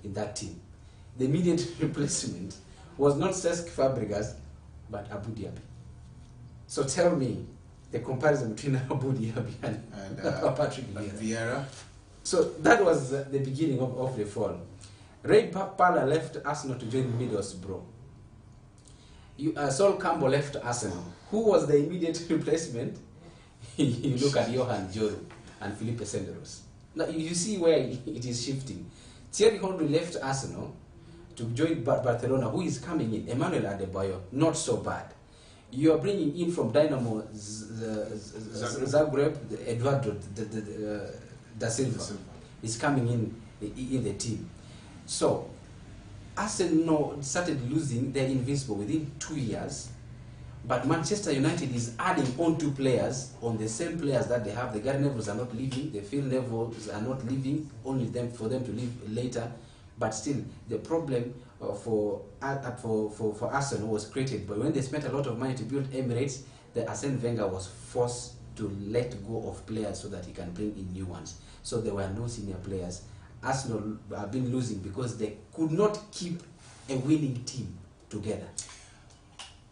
in that team? The immediate replacement was not Cesc Fabregas, but Abu Dhabi. So tell me the comparison between Abu Dhabi and Patrick Vieira. So that was the beginning of the fall. Ray Parlour left Arsenal to join Middlesbrough. Sol Campbell left Arsenal. Who was the immediate replacement? You look at Johan Joru and Felipe Senderos. Now you see where it is shifting. Thierry Henry left Arsenal to join Barcelona. Who is coming in? Emmanuel Adebayor. Not so bad. You are bringing in from Dynamo Zagreb, Eduardo da Silva is coming in the team. So Arsenal started losing their invincible within 2 years, but Manchester United is adding on 2 players on the same players that they have. The Gary Nevilles are not leaving, the Phil Nevilles are not leaving, only for them to leave later. But still, the problem for Arsenal was created. But when they spent a lot of money to build Emirates, the Arsene Wenger was forced to let go of players so that he can bring in new ones. So there were no senior players. Arsenal have been losing because they could not keep a winning team together.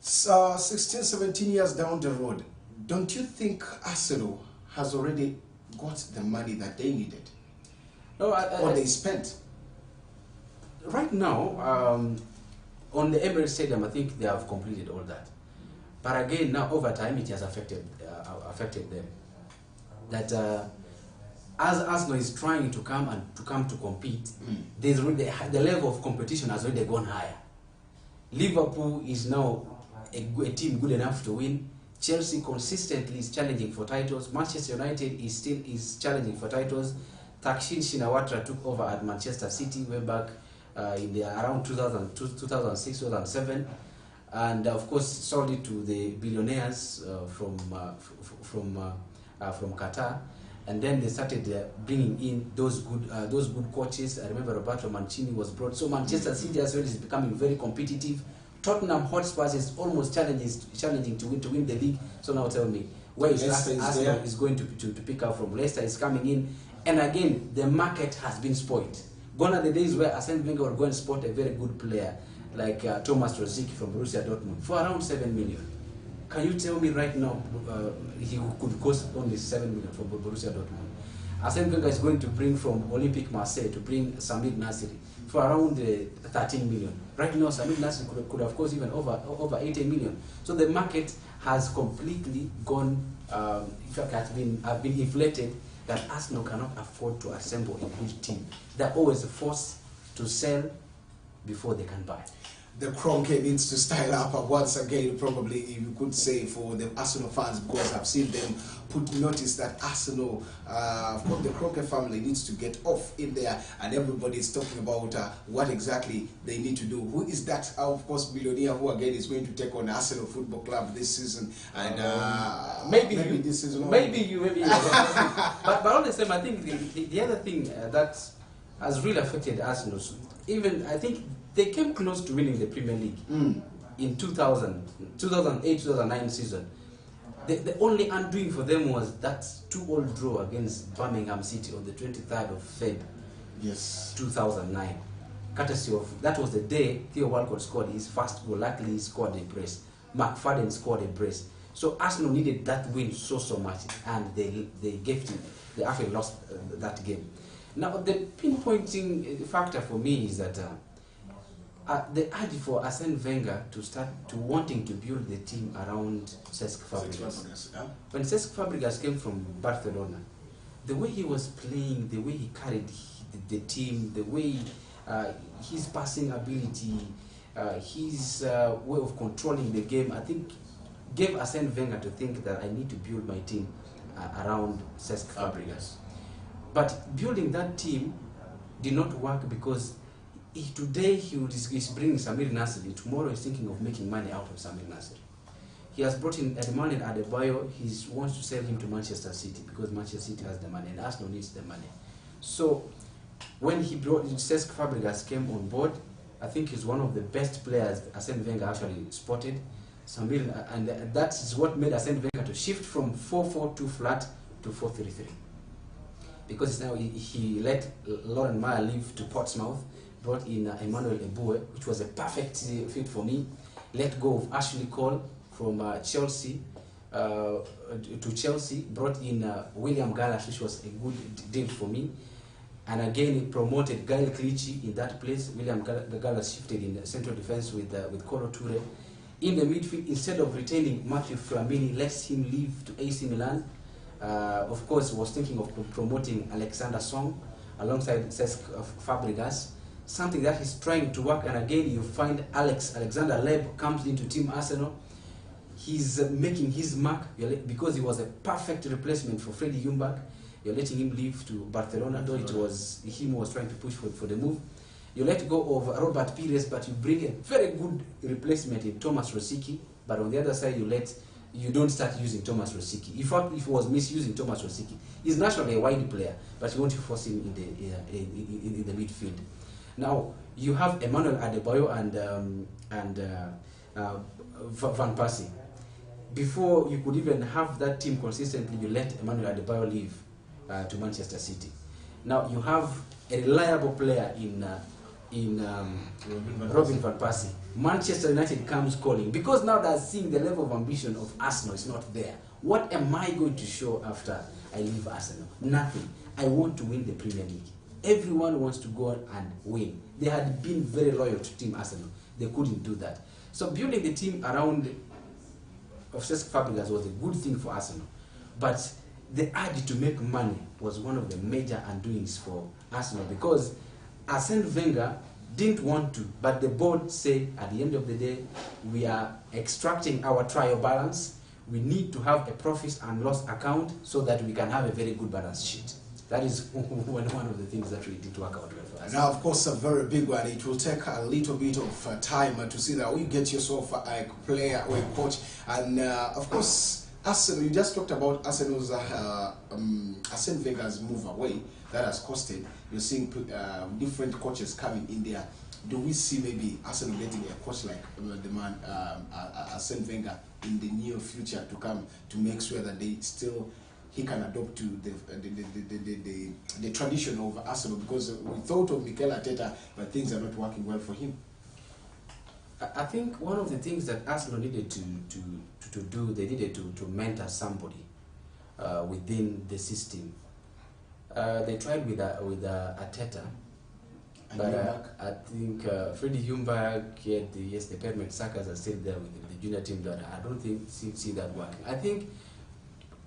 16, 17 years down the road, don't you think Arsenal has already got the money that they needed? No, or they spent? Right now, on the Emirates Stadium, I think they have completed all that. But again, now over time, it has affected them. That as Arsenal is trying to come to compete, there's really, the level of competition has already gone higher. Liverpool is now a team good enough to win. Chelsea consistently is challenging for titles. Manchester United is challenging for titles. Thaksin Shinawatra took over at Manchester City way back in around 2006, 2007, and of course sold it to the billionaires from Qatar. And then they started bringing in those good coaches. I remember Roberto Mancini was brought. So Manchester City as well is becoming very competitive. Tottenham Hotspur is almost challenging to win the league. So now tell me, where is Arsenal is going to pick up from? Leicester is coming in, and again the market has been spoiled. Gone are the days where Arsene Wenger would go and spot a very good player like Thomas Rosicky from Borussia Dortmund for around 7 million. Can you tell me right now he could cost only 7 million from Borussia Dortmund? Arsene Wenger is going to bring from Olympique Marseille to bring Samir Nasri for around 13 million. Right now, Samir Nasri could have cost even over 80 million. So the market has completely gone, in fact, has been inflated, that Arsenal cannot afford to assemble a good team. They're always forced to sell before they can buy. The Kroenke needs to style up once again, probably, you could say, for the Arsenal fans, because I've seen them put notice that Arsenal, the Kroenke family needs to get off in there, and everybody is talking about what exactly they need to do. Who is that, of course, billionaire who again is going to take on Arsenal Football Club this season? And maybe this season. Maybe. But on the same, I think the other thing that has really affected Arsenal, even I think they came close to winning the Premier League. in 2008, 2009 season, the only undoing for them was that 2-all draw against Birmingham City on the 23rd of Feb. Yes. 2009. Courtesy of, that was the day Theo Walcott scored his first goal. Luckily, he scored a brace. McFadden scored a brace. So Arsenal needed that win so much, and they gave it. They actually lost that game. Now, the pinpointing factor for me is that the urge for Arsene Wenger to start to wanting to build the team around Cesc Fabregas. Yeah. When Cesc Fabregas came from Barcelona, the way he was playing, the way he carried the team, the way his passing ability, his way of controlling the game, I think gave Arsene Wenger to think that I need to build my team around Cesc Fabregas. But building that team did not work because today he's bringing Samir Nasri. Tomorrow he's thinking of making money out of Samir Nasri. He has brought in Edmond Adebayo. He wants to sell him to Manchester City because Manchester City has the money and Arsenal needs the money. So when he brought Cesc Fabregas came on board, I think he's one of the best players Arsene Wenger actually spotted. Samir, and that is what made Arsene Wenger to shift from 4-4-2 flat to 4-3-3. Because now he let Lauren Meyer leave to Portsmouth, brought in Emmanuel Eboué, which was a perfect fit for me. Let go of Ashley Cole from Chelsea to Chelsea, brought in William Gallas, which was a good deal for me. And again, he promoted Gael Clichy in that place. William Gallas shifted in central defense with Kolo Toure. In the midfield, instead of retaining Matthew Flamini, lets him leave to AC Milan. Of course, was thinking of promoting Alexander Song alongside Cesc Fabregas, something that he's trying to work. And again, you find Alexander Leb comes into Team Arsenal. He's making his mark because he was a perfect replacement for Freddie Ljungberg. You're letting him leave to Barcelona, though it was him who was trying to push for the move. You let go of Robert Pires, but you bring a very good replacement in Thomas Rosicky. But on the other side, you don't start using Thomas Rosicky. In fact, if he was misusing Thomas Rosicky, he's naturally a wide player, but you want to force him in the midfield. Now you have Emmanuel Adebayo and Van Persie. Before you could even have that team consistently, you let Emmanuel Adebayo leave to Manchester City. Now you have a reliable player in Robin Van Persie. Manchester United comes calling because now they're seeing the level of ambition of Arsenal is not there. What am I going to show after I leave Arsenal? Nothing. I want to win the Premier League. Everyone wants to go and win. They had been very loyal to Team Arsenal. They couldn't do that. So building the team around of Cesc Fabregas was a good thing for Arsenal. But the urge to make money was one of the major undoings for Arsenal because Arsene Wenger didn't want to, but the board said at the end of the day, we are extracting our trial balance. We need to have a profit and loss account so that we can have a very good balance sheet. That is one of the things that really did work out well for us. Now, of course, a very big one. It will take a little bit of time to see that you get yourself a player or a coach. And, of course, Arsenal, you just talked about Arsenal's Arsene Wenger's move away. That has costed. You're seeing different coaches coming in there. Do we see maybe Arsenal getting a coach like the man Arsene Wenger in the near future to come to make sure that he can adopt to the tradition of Arsenal? Because we thought of Mikel Arteta, but things are not working well for him. I think one of the things that Arsenal needed to do, they needed to mentor somebody within the system. They tried with Arteta, but I think Freddie Ljungberg, yes, the permanent suckers are still there with the junior team. That I don't think see that working. I think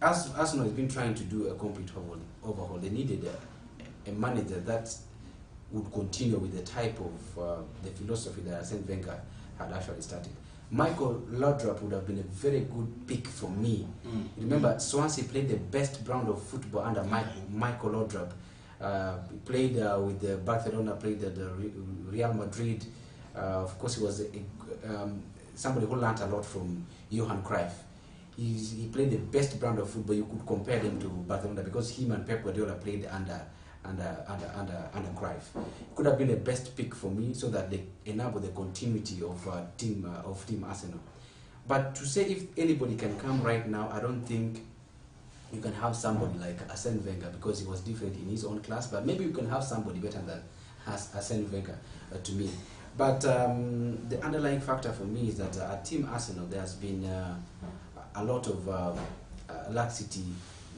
Arsenal has been trying to do a complete overhaul. They needed a manager that would continue with the type of the philosophy that Arsene Wenger had actually started. Michael Laudrup would have been a very good pick for me. Remember, Swansea played the best brand of football under Michael Laudrup. He played with Barcelona, played at Real Madrid. Of course, he was somebody who learned a lot from Johan Cruyff. He played the best brand of football. You could compare them to Barcelona because him and Pep Guardiola played under under Cruyff. Could have been a best pick for me, so that they enable the continuity of team Arsenal. But to say if anybody can come right now, I don't think you can have somebody like Arsene Wenger, because he was different in his own class. But maybe you can have somebody better than Arsene Wenger to me. But the underlying factor for me is that at Team Arsenal there has been a lot of laxity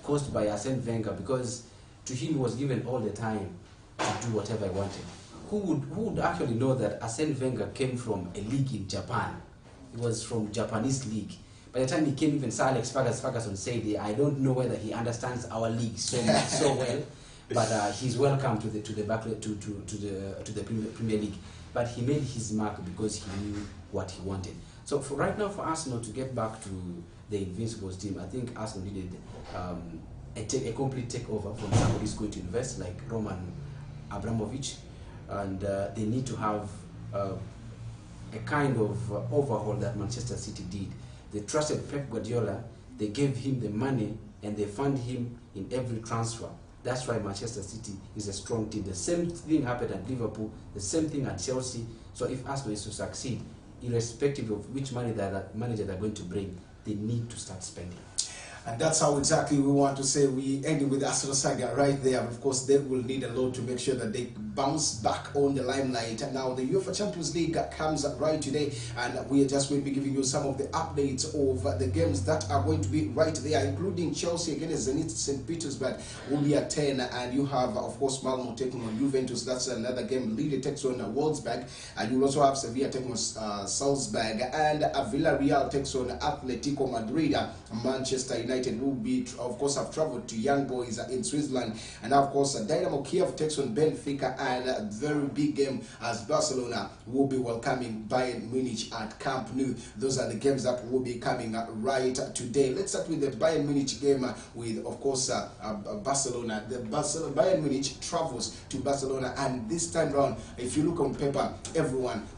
caused by Arsene Wenger, because to him he was given all the time to do whatever he wanted. Who would actually know that Arsene Wenger came from a league in Japan? He was from Japanese league. By the time he came, even Sir Alex Ferguson said, "I don't know whether he understands our league so well, but he's welcome to the Premier League." But he made his mark because he knew what he wanted. So for right now, for Arsenal to get back to the Invincibles team, I think Arsenal needed a complete takeover from somebody who's going to invest, like Roman Abramovich, and they need to have a kind of overhaul that Manchester City did. They trusted Pep Guardiola, they gave him the money, and they fund him in every transfer. That's why Manchester City is a strong team. The same thing happened at Liverpool, the same thing at Chelsea. So if Arsenal is to succeed, irrespective of which manager they're going to bring, they need to start spending. And that's how exactly we want to say we ended with Arsenal saga right there. Of course, they will need a lot to make sure that they bounce back on the limelight. And now the UEFA Champions League comes right today, and we are just going to be giving you some of the updates of the games that are going to be right there, including Chelsea against Zenit St. Petersburg will be at 10, and you have, of course, Malmo taking on Juventus. That's another game. Lille takes on Wolfsburg, and you also have Sevilla taking on Salzburg, and Villarreal takes on Atletico Madrid. Manchester United will be, of course, have traveled to Young Boys in Switzerland, and of course Dynamo Kiev takes on Benfica, and a very big game as Barcelona will be welcoming Bayern Munich at Camp Nou. Those are the games that will be coming right today. Let's start with the Bayern Munich game with, of course, Barcelona. Bayern Munich travels to Barcelona, and this time round, if you look on paper,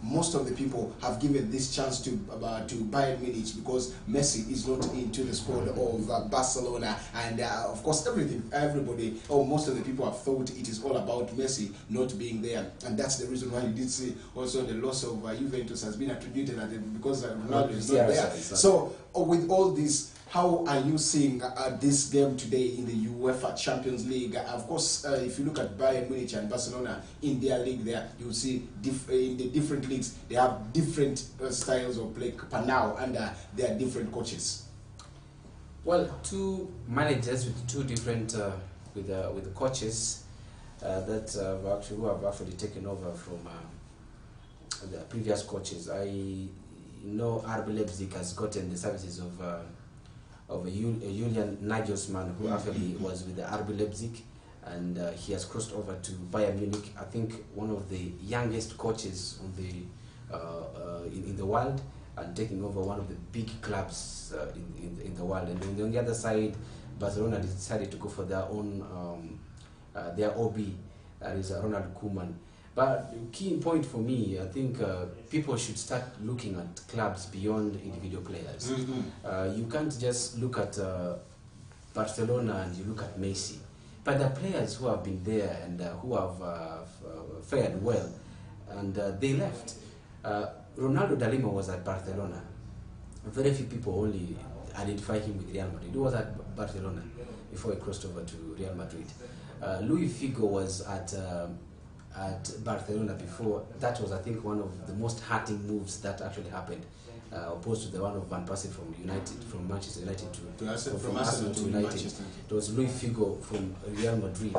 most of the people have given this chance to Bayern Munich, because Messi is not into the squad of Barcelona, and of course everybody, or most of the people have thought it is all about Messi not being there, and that's the reason why you did see also the loss of Juventus has been attributed because Ronaldo is not there. So with all this, how are you seeing this game today in the UEFA Champions League? Of course, if you look at Bayern Munich and Barcelona in their league there, you'll see in the different leagues, they have different styles of play per now under their different coaches. Well, two managers with two different with the coaches who have actually taken over from the previous coaches. I know RB Leipzig has gotten the services of a Julian Nagelsmann, who actually was with the RB Leipzig, and he has crossed over to Bayern Munich. I think one of the youngest coaches on in the world, and taking over one of the big clubs in the world. And on the other side, Barcelona decided to go for their own their OB, that is Ronald Koeman. But the key point for me, I think people should start looking at clubs beyond individual players. You can't just look at Barcelona and you look at Messi, but the players who have been there and who have fared well, and they left. Ronaldo da Lima was at Barcelona. Very few people only identify him with Real Madrid. He was at Barcelona before he crossed over to Real Madrid. Luis Figo was at Barcelona before. That was, I think, one of the most hurting moves that actually happened, opposed to the one of Van Persie from Manchester United to Arsenal to United. It was Luis Figo from Real Madrid,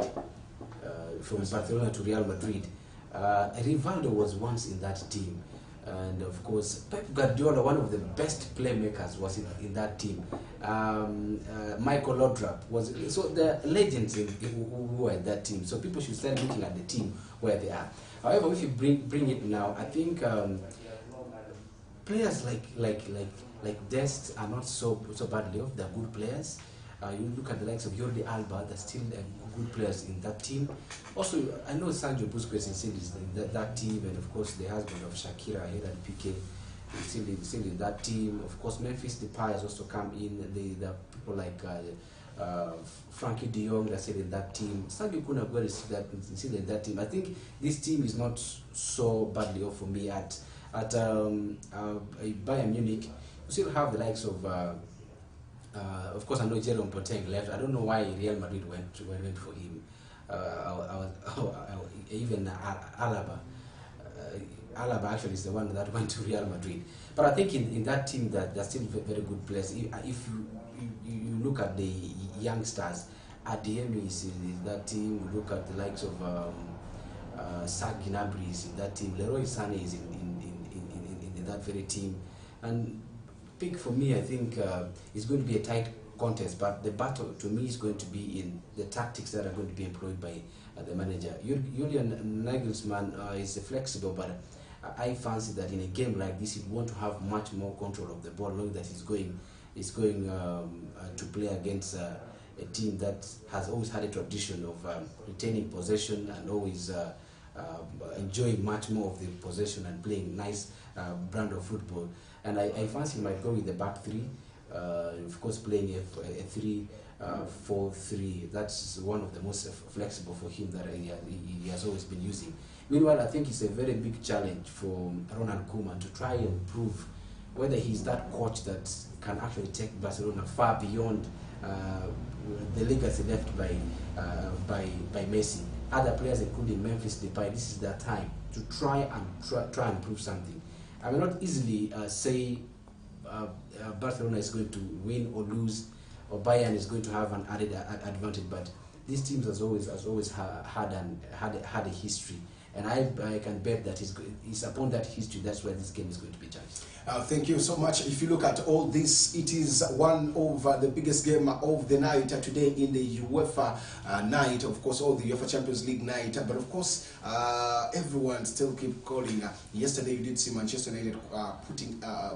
from Barcelona to Real Madrid. Rivaldo was once in that team. And of course, Pep Guardiola, one of the best playmakers, was in that team. Michael Laudrup was. So the legends who were in that team. So people should start looking at the team where they are. However, if you bring it now, I think players like Dest are not so badly off. They're good players. You look at the likes of Jordi Alba, they're still good players in that team. Also, I know Sergio Busquets is still in that team, and of course the husband of Shakira, Hernan Piqué, is still in that team. Of course, Memphis Depay has also come in. There are people like Frankie De Jong that's still in that team. Sadio Kun Aguero is still in that team. I think this team is not so badly off for me. At Bayern Munich, you still have the likes of course, I know Jerome Boateng left. I don't know why Real Madrid went for him. Even Alaba. Alaba actually is the one that went to Real Madrid. But I think in that team that they're still very good players. If you look at the youngsters, Adeyemi is in that team. You look at the likes of Sak Gnabry is in that team. Leroy Sané is in that very team. And pick for me, I think it's going to be a tight contest, but the battle to me is going to be in the tactics that are going to be employed by the manager. Julian Nagelsmann is flexible, but I fancy that in a game like this, he'd want to have much more control of the ball, knowing that he's going to play against a team that has always had a tradition of retaining possession and always enjoying much more of the possession and playing nice brand of football. And I fancy he might go with the back three, of course playing a 3-4-3. That's one of the most flexible for him that he has always been using. Meanwhile, I think it's a very big challenge for Ronald Koeman to try and prove whether he's that coach that can actually take Barcelona far beyond the legacy left by Messi. Other players, including Memphis Depay, this is their time to try and prove something. I will not easily say Barcelona is going to win or lose, or Bayern is going to have an added advantage. But these teams has always had a history, and I can bet that it's upon that history that's where this game is going to be judged. Thank you so much. If you look at all this, it is one of the biggest game of the night today in the UEFA night. Of course, all the UEFA Champions League night. But of course, everyone still keep calling. Yesterday, you did see Manchester United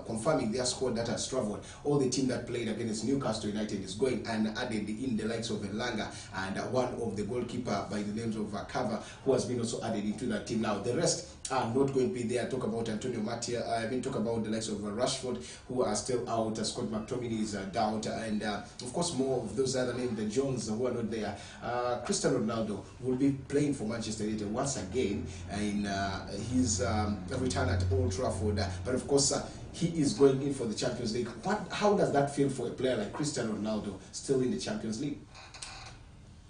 confirming their squad that has traveled. All the team that played against Newcastle United is going and added in the likes of Elanga and one of the goalkeeper by the names of Kava, who has been also added into that team. Now, the rest are not going to be there. Talk about Antonio Martial. Talk about the likes of Rashford, who are still out. Scott McTominay is out, and of course more of those other names, the Jones, who are not there. Cristiano Ronaldo will be playing for Manchester United once again in his return at Old Trafford. But of course, he is going in for the Champions League. How does that feel for a player like Cristiano Ronaldo still in the Champions League?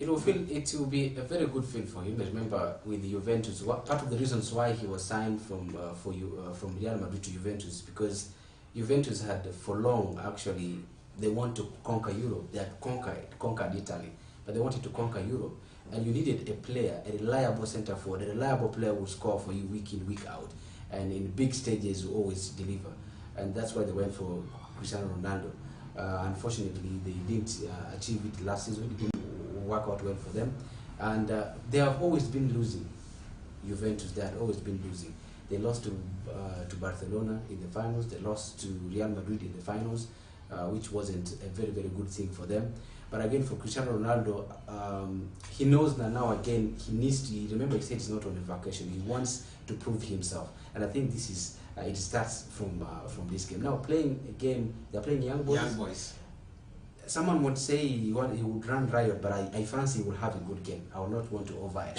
It will be a very good feel for him. Remember, with the Juventus, part of the reasons why he was signed from Real Madrid to Juventus, because Juventus had for long actually they want to conquer Europe. They had conquered Italy, but they wanted to conquer Europe, and you needed a player, a reliable centre forward, a reliable player who would score for you week in, week out, and in big stages who always deliver, and that's why they went for Cristiano Ronaldo. Unfortunately, they didn't achieve it last season. It didn't work out well for them, and they have always been losing. Juventus, they had always been losing. They lost to Barcelona in the finals. They lost to Real Madrid in the finals, which wasn't a very, very good thing for them. But again, for Cristiano Ronaldo, he knows that now again he needs to. Remember, he said he's not on a vacation. He wants to prove himself, and I think this is it starts from this game. Now playing a game, they're playing young boys. Young boys. Someone would say he would run riot, but I fancy he will have a good game. I will not want to overrate.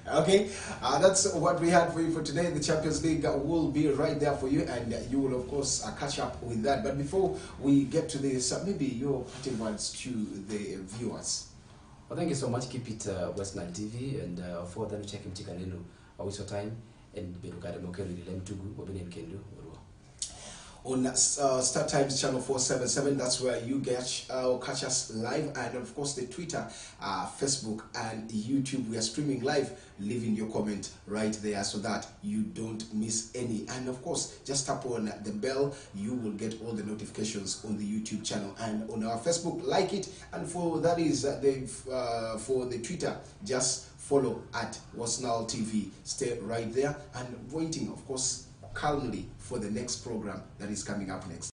Okay, that's what we had for you for today. The Champions League will be right there for you, and you will, of course, catch up with that. But before we get to this, maybe your parting words to the viewers. Well, thank you so much. Keep it West Nile TV, and for them, check him Tikaneno, Awiso Time, and Bedukade Mokelu, Lem Tugu, Obinen Kendo. On Star Times channel 477, that's where you catch us live, and of course the Twitter, Facebook, and YouTube. We are streaming live. Leaving your comment right there so that you don't miss any. And of course, just tap on the bell. You will get all the notifications on the YouTube channel and on our Facebook. Like it, and for that is for the Twitter, just follow at Wasnal TV. Stay right there and waiting, of course, calmly for the next program that is coming up next.